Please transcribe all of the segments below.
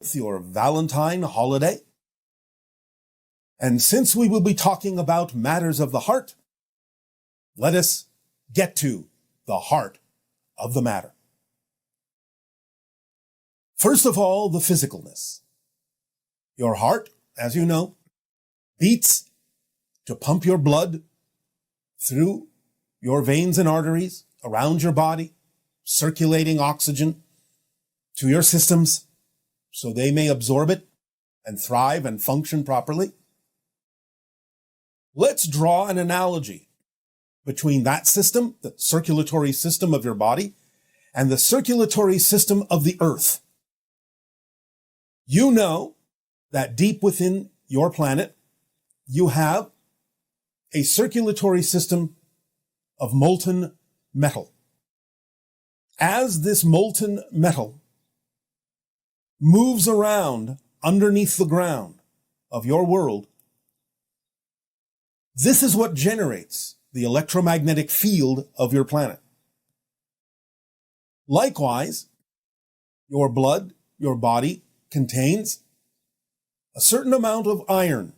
your Valentine holiday. And since we will be talking about matters of the heart, let us get to the heart of the matter. First of all, the physicalness. Your heart, as you know, beats to pump your blood through your veins and arteries around your body, circulating oxygen to your systems so they may absorb it and thrive and function properly. Let's draw an analogy between that system, the circulatory system of your body, and the circulatory system of the earth. You know that deep within your planet, you have a circulatory system of molten metal. As this molten metal moves around underneath the ground of your world, this is what generates the electromagnetic field of your planet. Likewise, your blood, your body contains a certain amount of iron.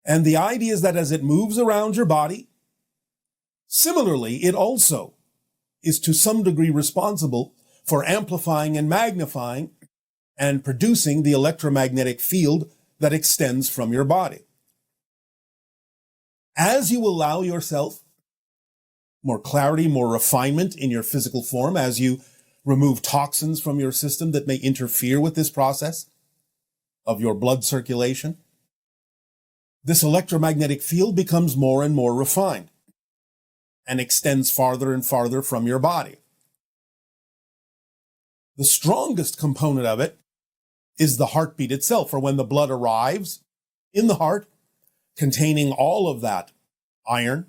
And the idea is that as it moves around your body, similarly, it also is to some degree responsible for amplifying and magnifying and producing the electromagnetic field that extends from your body. As you allow yourself more clarity, more refinement in your physical form, as you remove toxins from your system that may interfere with this process of your blood circulation, this electromagnetic field becomes more and more refined and extends farther and farther from your body. The strongest component of it is the heartbeat itself, or when the blood arrives in the heart, containing all of that iron.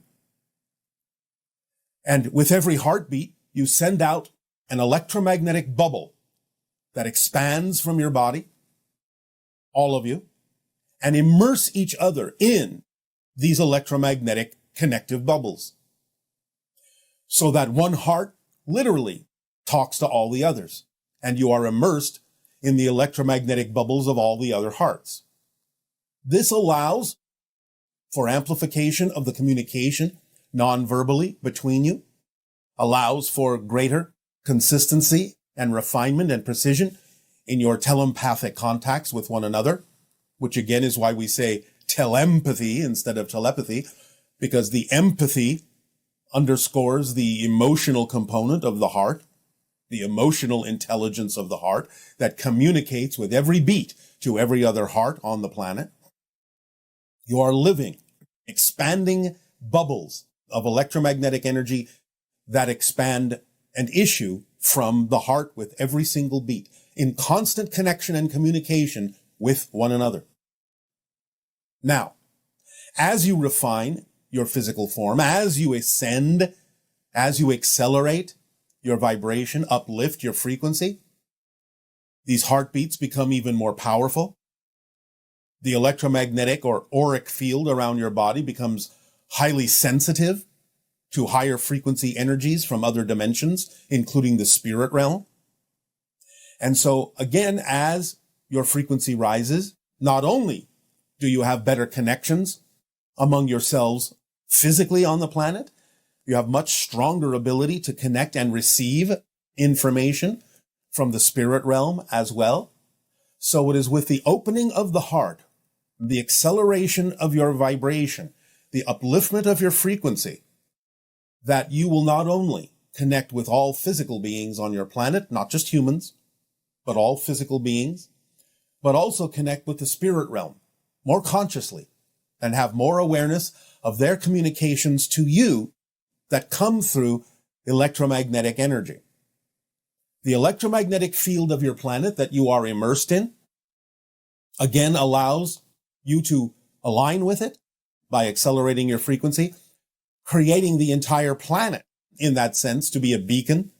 And with every heartbeat, you send out an electromagnetic bubble that expands from your body, all of you, and immerse each other in these electromagnetic connective bubbles. So that one heart literally talks to all the others, and you are immersed in the electromagnetic bubbles of all the other hearts. This allows for amplification of the communication non-verbally between you, allows for greater consistency and refinement and precision in your telempathic contacts with one another, which again is why we say telepathy instead of telepathy, because the empathy underscores the emotional component of the heart, the emotional intelligence of the heart that communicates with every beat to every other heart on the planet. You are living, expanding bubbles of electromagnetic energy that expand and issue from the heart with every single beat, in constant connection and communication with one another. Now, as you refine your physical form, as you ascend, as you accelerate your vibration, uplift your frequency, these heartbeats become even more powerful. The electromagnetic or auric field around your body becomes highly sensitive to higher frequency energies from other dimensions, including the spirit realm. And so again, as your frequency rises, not only do you have better connections among yourselves physically on the planet, you have much stronger ability to connect and receive information from the spirit realm as well. So it is with the opening of the heart, the acceleration of your vibration, the upliftment of your frequency, that you will not only connect with all physical beings on your planet, not just humans, but all physical beings, but also connect with the spirit realm more consciously and have more awareness of their communications to you that come through electromagnetic energy. The electromagnetic field of your planet that you are immersed in, again, allows you to align with it by accelerating your frequency, creating the entire planet in that sense to be a beacon,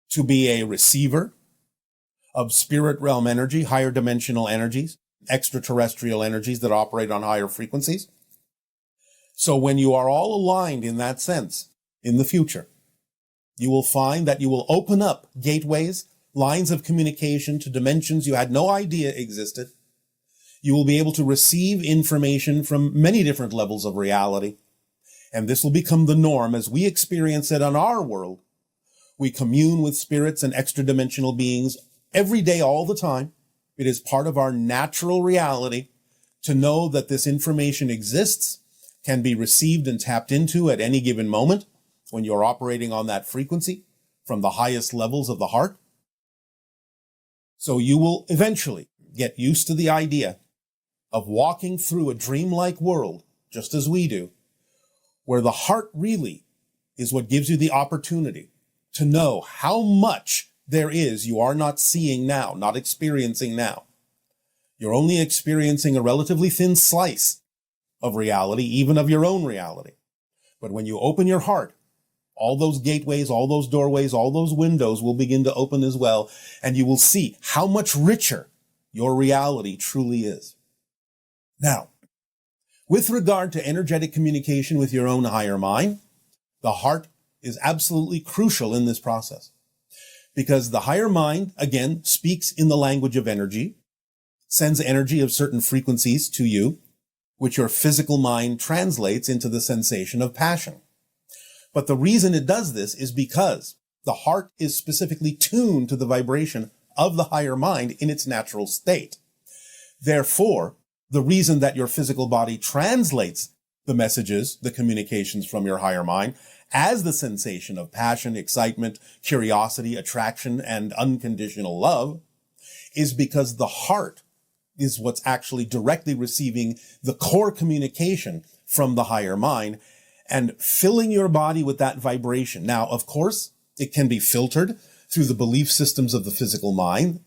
to be a receiver of spirit realm energy, higher dimensional energies, extraterrestrial energies that operate on higher frequencies. So when you are all aligned in that sense in the future, you will find that you will open up gateways lines of communication to dimensions you had no idea existed. You will be able to receive information from many different levels of reality. And this will become the norm as we experience it on our world. We commune with spirits and extra-dimensional beings every day, all the time. It is part of our natural reality to know that this information exists, can be received and tapped into at any given moment when you're operating on that frequency from the highest levels of the heart. So you will eventually get used to the idea of walking through a dreamlike world, just as we do, where the heart really is what gives you the opportunity to know how much there is you are not seeing now, not experiencing now. You're only experiencing a relatively thin slice of reality, even of your own reality. But when you open your heart, all those gateways, all those doorways, all those windows will begin to open as well, and you will see how much richer your reality truly is. Now, with regard to energetic communication with your own higher mind, the heart is absolutely crucial in this process, because the higher mind, again, speaks in the language of energy, sends energy of certain frequencies to you, which your physical mind translates into the sensation of passion. But the reason it does this is because the heart is specifically tuned to the vibration of the higher mind in its natural state. Therefore, the reason that your physical body translates the messages, the communications from your higher mind as the sensation of passion, excitement, curiosity, attraction, and unconditional love is because the heart is what's actually directly receiving the core communication from the higher mind and filling your body with that vibration. Now, of course, it can be filtered through the belief systems of the physical mind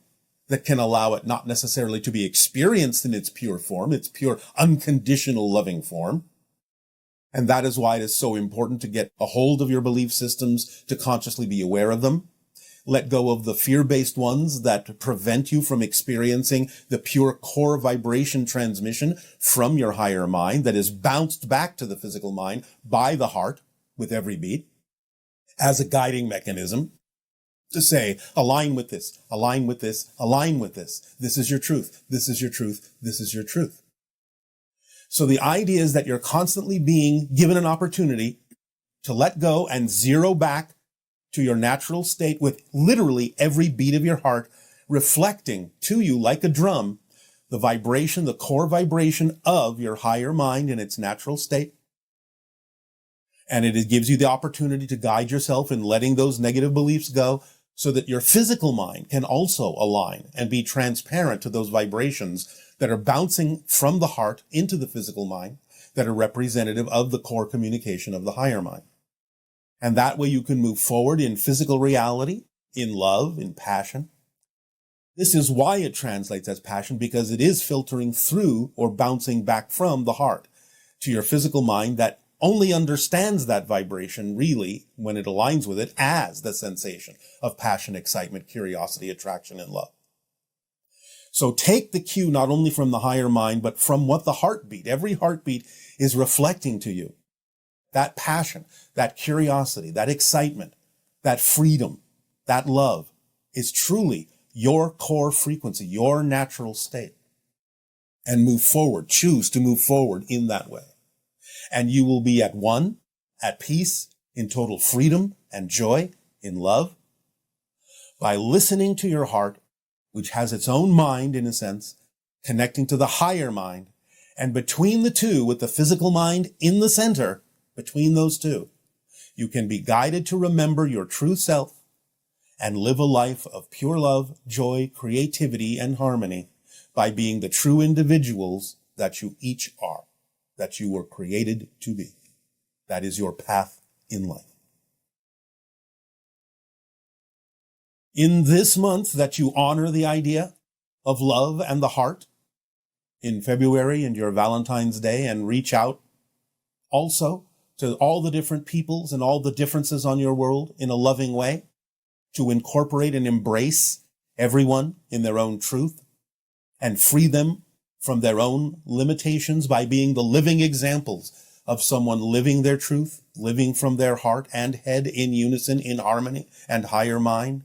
that can allow it not necessarily to be experienced in its pure form, its pure unconditional loving form. And that is why it is so important to get a hold of your belief systems, to consciously be aware of them. Let go of the fear-based ones that prevent you from experiencing the pure core vibration transmission from your higher mind that is bounced back to the physical mind by the heart with every beat as a guiding mechanism to say, align with this, align with this, align with this. This is your truth. This is your truth. This is your truth. So the idea is that you're constantly being given an opportunity to let go and zero back to your natural state with literally every beat of your heart reflecting to you like a drum the vibration, the core vibration of your higher mind in its natural state. And it gives you the opportunity to guide yourself in letting those negative beliefs go so that your physical mind can also align and be transparent to those vibrations that are bouncing from the heart into the physical mind that are representative of the core communication of the higher mind. And that way you can move forward in physical reality, in love, in passion. This is why it translates as passion, because it is filtering through or bouncing back from the heart to your physical mind that only understands that vibration really when it aligns with it as the sensation of passion, excitement, curiosity, attraction, and love. So take the cue not only from the higher mind, but from what the heartbeat, every heartbeat is reflecting to you. That passion, that curiosity, that excitement, that freedom, that love is truly your core frequency, your natural state. And move forward, choose to move forward in that way. And you will be at one, at peace, in total freedom and joy, in love, by listening to your heart, which has its own mind in a sense, connecting to the higher mind, and between the two, with the physical mind in the center, between those two, you can be guided to remember your true self and live a life of pure love, joy, creativity, and harmony by being the true individuals that you each are, that you were created to be. That is your path in life. In this month that you honor the idea of love and the heart, in February and your Valentine's Day, and reach out also to all the different peoples and all the differences on your world in a loving way, to incorporate and embrace everyone in their own truth and free them from their own limitations by being the living examples of someone living their truth, living from their heart and head in unison, in harmony and higher mind.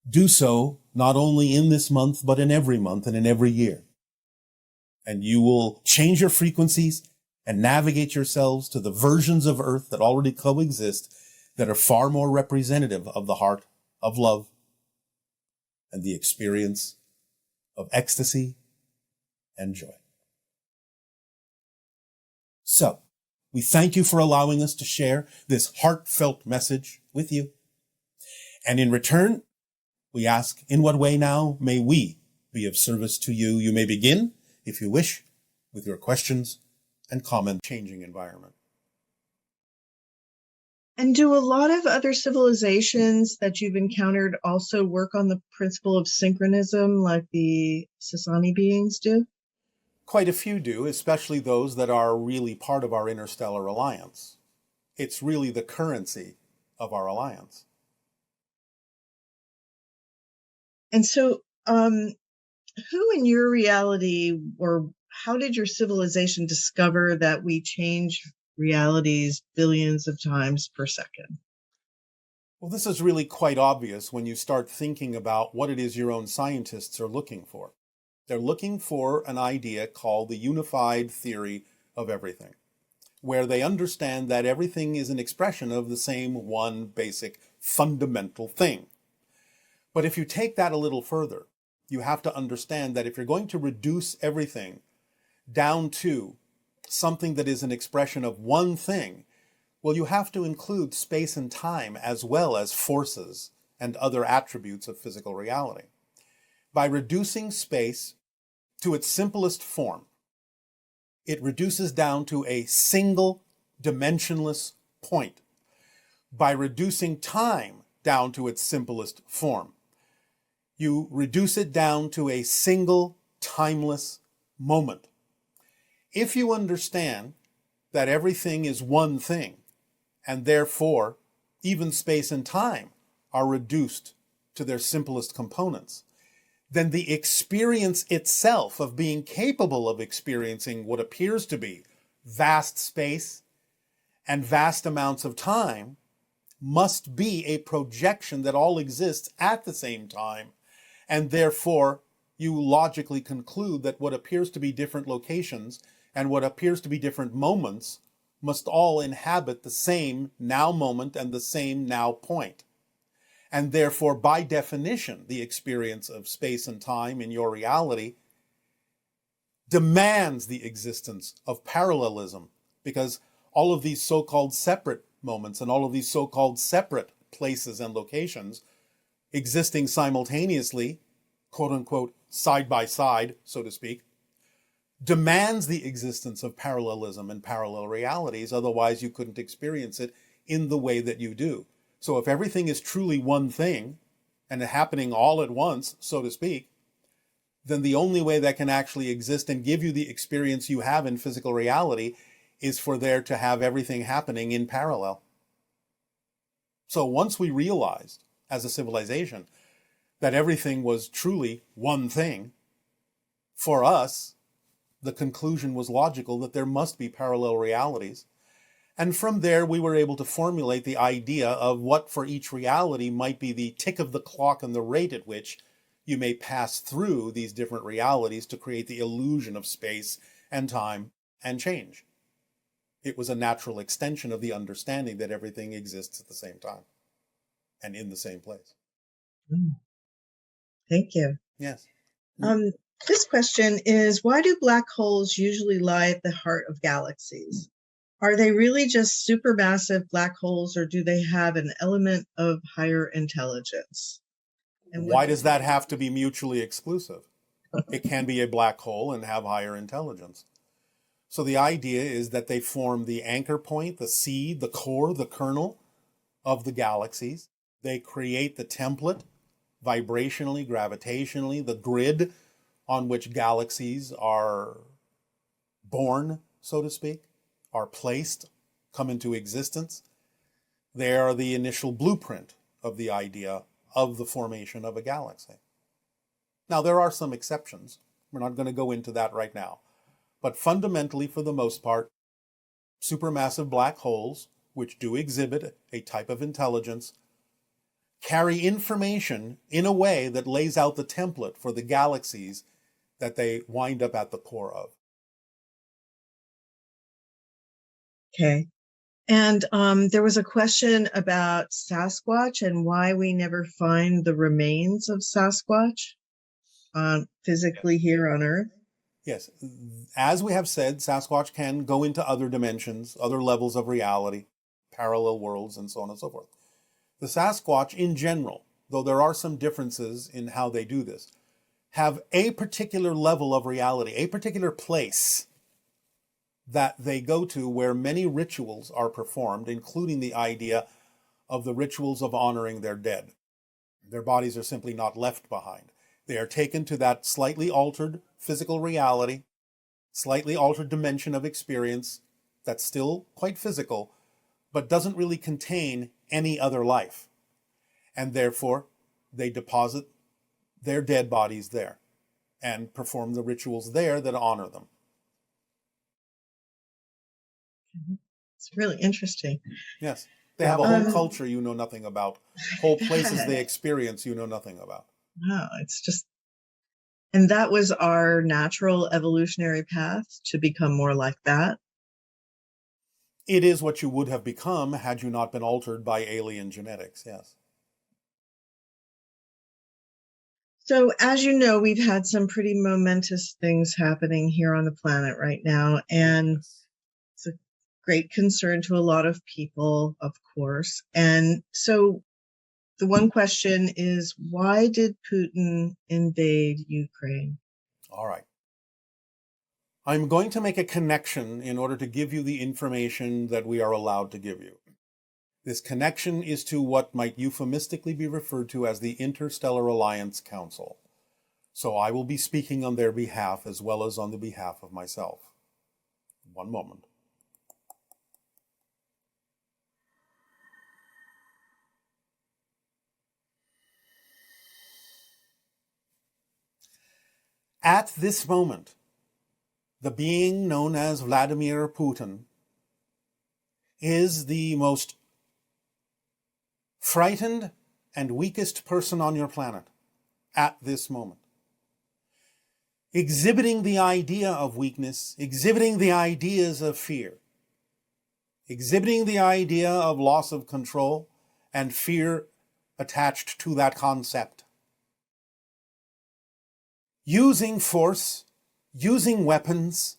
Do so not only in this month, but in every month and in every year. And you will change your frequencies and navigate yourselves to the versions of Earth that already coexist that are far more representative of the heart of love and the experience of ecstasy and joy. So, we thank you for allowing us to share this heartfelt message with you. And in return, we ask, in what way now may we be of service to you? You may begin, if you wish, with your questions and comment. Changing environment. And do a lot of other civilizations that you've encountered also work on the principle of synchronism like the Sasani beings do? Quite a few do, especially those that are really part of our interstellar alliance. It's really the currency of our alliance. And so, who in your reality, or how did your civilization discover that we change realities billions of times per second? Well, this is really quite obvious when you start thinking about what it is your own scientists are looking for. They're looking for an idea called the unified theory of everything, where they understand that everything is an expression of the same one basic fundamental thing. But if you take that a little further, you have to understand that if you're going to reduce everything down to something that is an expression of one thing, well, you have to include space and time as well as forces and other attributes of physical reality. By reducing space to its simplest form, it reduces down to a single dimensionless point. By reducing time down to its simplest form, you reduce it down to a single timeless moment. If you understand that everything is one thing, and therefore even space and time are reduced to their simplest components, then the experience itself of being capable of experiencing what appears to be vast space and vast amounts of time must be a projection that all exists at the same time, and therefore you logically conclude that what appears to be different locations and what appears to be different moments must all inhabit the same now moment and the same now point. And therefore, by definition, the experience of space and time in your reality demands the existence of parallelism, because all of these so-called separate moments and all of these so-called separate places and locations existing simultaneously, quote unquote, side by side, so to speak, demands the existence of parallelism and parallel realities. Otherwise, you couldn't experience it in the way that you do. So if everything is truly one thing and happening all at once, so to speak, then the only way that can actually exist and give you the experience you have in physical reality is for there to have everything happening in parallel. So once we realized as a civilization that everything was truly one thing, for us, the conclusion was logical that there must be parallel realities. And from there, we were able to formulate the idea of what for each reality might be the tick of the clock and the rate at which you may pass through these different realities to create the illusion of space and time and change. It was a natural extension of the understanding that everything exists at the same time and in the same place. Thank you. Yes. This question is, why do black holes usually lie at the heart of galaxies? Are they really just supermassive black holes, or do they have an element of higher intelligence? And why does that have to be mutually exclusive? It can be a black hole and have higher intelligence. So the idea is that they form the anchor point, the seed, the core, the kernel of the galaxies. They create the template, vibrationally, gravitationally, the grid on which galaxies are born, so to speak, are placed, come into existence. They are the initial blueprint of the idea of the formation of a galaxy. Now, there are some exceptions. We're not going to go into that right now. But fundamentally, for the most part, supermassive black holes, which do exhibit a type of intelligence, carry information in a way that lays out the template for the galaxies that they wind up at the core of. Okay. And there was a question about Sasquatch and why we never find the remains of Sasquatch physically here on Earth. Yes, as we have said, Sasquatch can go into other dimensions, other levels of reality, parallel worlds, and so on and so forth. The Sasquatch in general, though there are some differences in how they do this, have a particular level of reality, a particular place that they go to where many rituals are performed, including the idea of the rituals of honoring their dead. Their bodies are simply not left behind. They are taken to that slightly altered physical reality, slightly altered dimension of experience that's still quite physical, but doesn't really contain any other life. And therefore, they deposit their dead bodies there and perform the rituals there that honor them. It's really interesting. Yes. They have a whole culture you know nothing about, whole places they experience you know nothing about. Wow, it's just, and that was our natural evolutionary path to become more like that. It is what you would have become had you not been altered by alien genetics, yes. So, as you know, we've had some pretty momentous things happening here on the planet right now, and it's a great concern to a lot of people, of course. And so the one question is, why did Putin invade Ukraine? All right. I'm going to make a connection in order to give you the information that we are allowed to give you. This connection is to what might euphemistically be referred to as the Interstellar Alliance Council. So I will be speaking on their behalf as well as on the behalf of myself. One moment. At this moment, the being known as Vladimir Putin is the most frightened and weakest person on your planet at this moment. Exhibiting the idea of weakness, exhibiting the ideas of fear, exhibiting the idea of loss of control and fear attached to that concept. Using force, using weapons,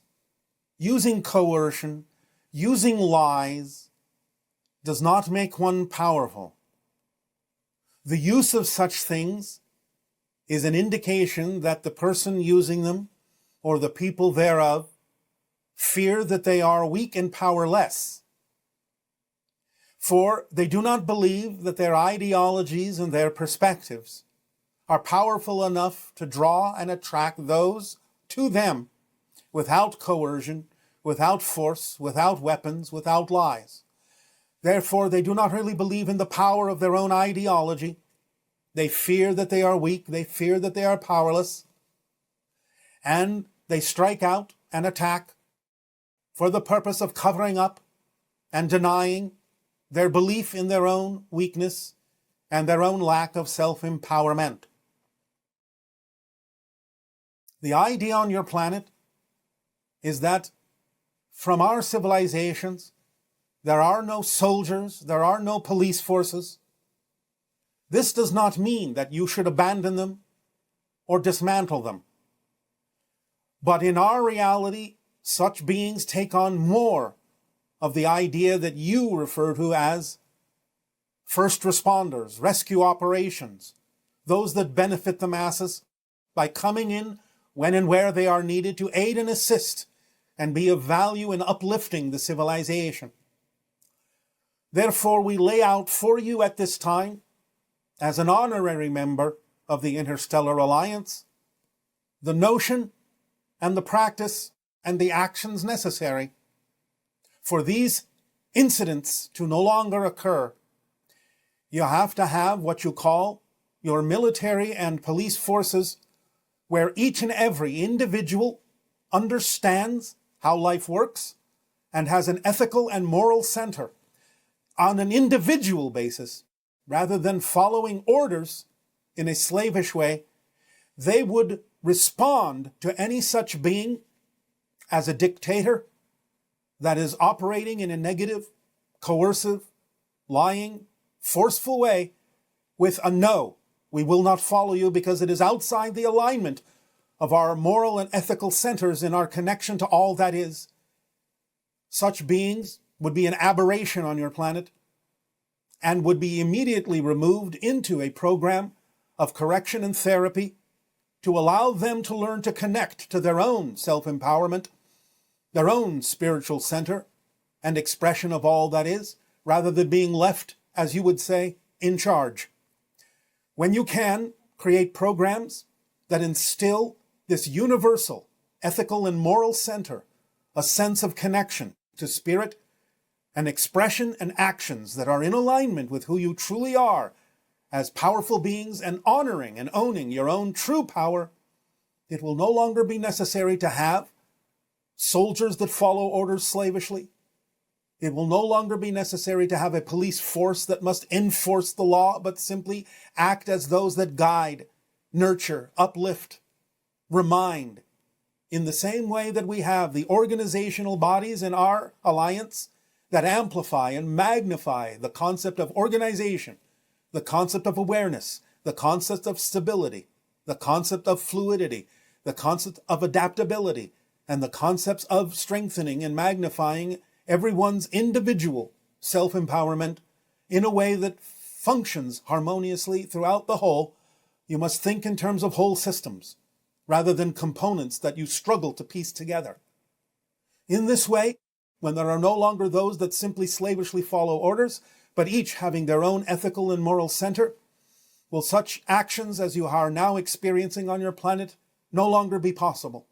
using coercion, using lies does not make one powerful. The use of such things is an indication that the person using them, or the people thereof, fear that they are weak and powerless. For they do not believe that their ideologies and their perspectives are powerful enough to draw and attract those to them without coercion, without force, without weapons, without lies. Therefore, they do not really believe in the power of their own ideology. They fear that they are weak. They fear that they are powerless. And they strike out and attack for the purpose of covering up and denying their belief in their own weakness and their own lack of self-empowerment. The idea on your planet is that from our civilizations, there are no soldiers, there are no police forces. This does not mean that you should abandon them or dismantle them. But in our reality, such beings take on more of the idea that you refer to as first responders, rescue operations, those that benefit the masses by coming in when and where they are needed to aid and assist and be of value in uplifting the civilization. Therefore, we lay out for you at this time, as an honorary member of the Interstellar Alliance, the notion and the practice and the actions necessary for these incidents to no longer occur. You have to have what you call your military and police forces, where each and every individual understands how life works and has an ethical and moral center on an individual basis rather than following orders in a slavish way, they would respond to any such being as a dictator that is operating in a negative, coercive, lying, forceful way with a no. We will not follow you because it is outside the alignment of our moral and ethical centers in our connection to all that is. Such beings would be an aberration on your planet and would be immediately removed into a program of correction and therapy to allow them to learn to connect to their own self-empowerment, their own spiritual center and expression of all that is, rather than being left, as you would say, in charge. When you can, create programs that instill this universal ethical and moral center, a sense of connection to spirit, and expression and actions that are in alignment with who you truly are as powerful beings, and honoring and owning your own true power, it will no longer be necessary to have soldiers that follow orders slavishly. It will no longer be necessary to have a police force that must enforce the law, but simply act as those that guide, nurture, uplift, remind. In the same way that we have the organizational bodies in our alliance that amplify and magnify the concept of organization, the concept of awareness, the concept of stability, the concept of fluidity, the concept of adaptability, and the concepts of strengthening and magnifying everyone's individual self-empowerment in a way that functions harmoniously throughout the whole. You must think in terms of whole systems, rather than components that you struggle to piece together. In this way, when there are no longer those that simply slavishly follow orders, but each having their own ethical and moral center, will such actions as you are now experiencing on your planet no longer be possible.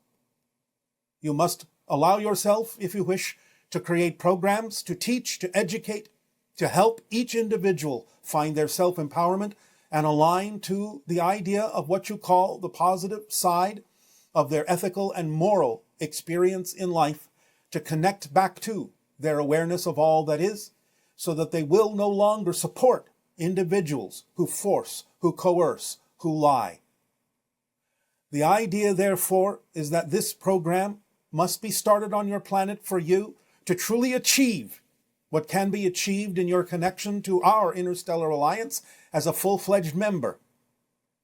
You must allow yourself, if you wish, to create programs, to teach, to educate, to help each individual find their self-empowerment and align to the idea of what you call the positive side of their ethical and moral experience in life, to connect back to their awareness of all that is, so that they will no longer support individuals who force, who coerce, who lie. The idea, therefore, is that this program must be started on your planet for you to truly achieve what can be achieved in your connection to our interstellar alliance as a full-fledged member.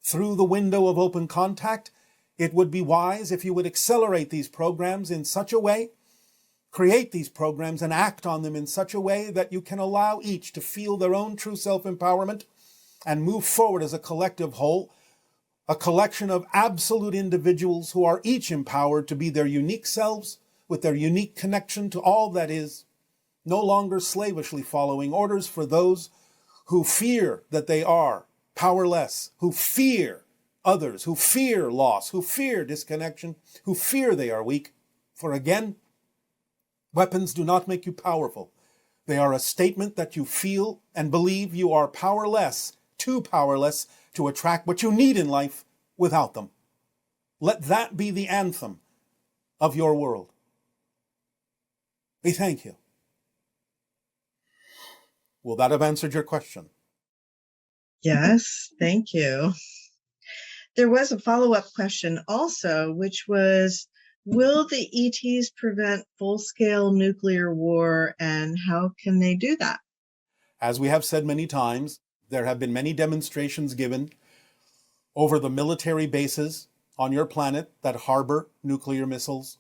Through the window of open contact, it would be wise if you would accelerate these programs in such a way, create these programs and act on them in such a way that you can allow each to feel their own true self-empowerment and move forward as a collective whole, a collection of absolute individuals who are each empowered to be their unique selves with their unique connection to all that is, no longer slavishly following orders for those who fear that they are powerless, who fear others, who fear loss, who fear disconnection, who fear they are weak. For again, weapons do not make you powerful. They are a statement that you feel and believe you are powerless to attract what you need in life without them. Let that be the anthem of your world. We thank you. Will that have answered your question? Yes, thank you. There was a follow-up question also, which was, will the ETs prevent full-scale nuclear war, and how can they do that? As we have said many times, there have been many demonstrations given over the military bases on your planet that harbor nuclear missiles,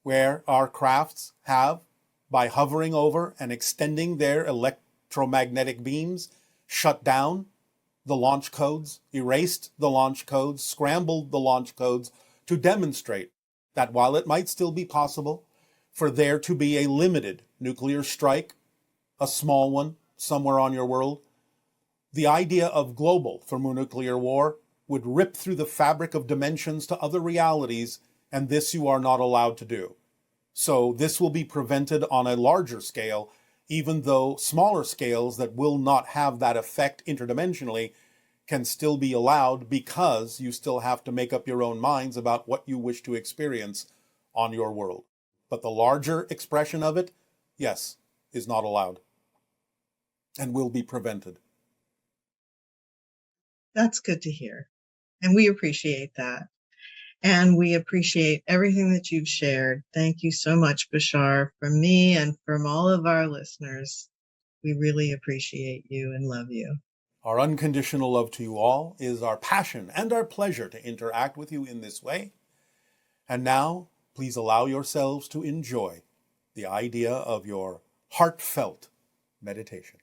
where our crafts have, by hovering over and extending their electromagnetic beams, shut down the launch codes, erased the launch codes, scrambled the launch codes to demonstrate that while it might still be possible for there to be a limited nuclear strike, a small one somewhere on your world, the idea of global thermonuclear war would rip through the fabric of dimensions to other realities, and this you are not allowed to do. So this will be prevented on a larger scale, even though smaller scales that will not have that effect interdimensionally can still be allowed, because you still have to make up your own minds about what you wish to experience on your world. But the larger expression of it, yes, is not allowed and will be prevented. That's good to hear. And we appreciate that. And we appreciate everything that you've shared. Thank you so much, Bashar, from me and from all of our listeners. We really appreciate you and love you. Our unconditional love to you all is our passion and our pleasure to interact with you in this way. And now, please allow yourselves to enjoy the idea of your heartfelt meditation.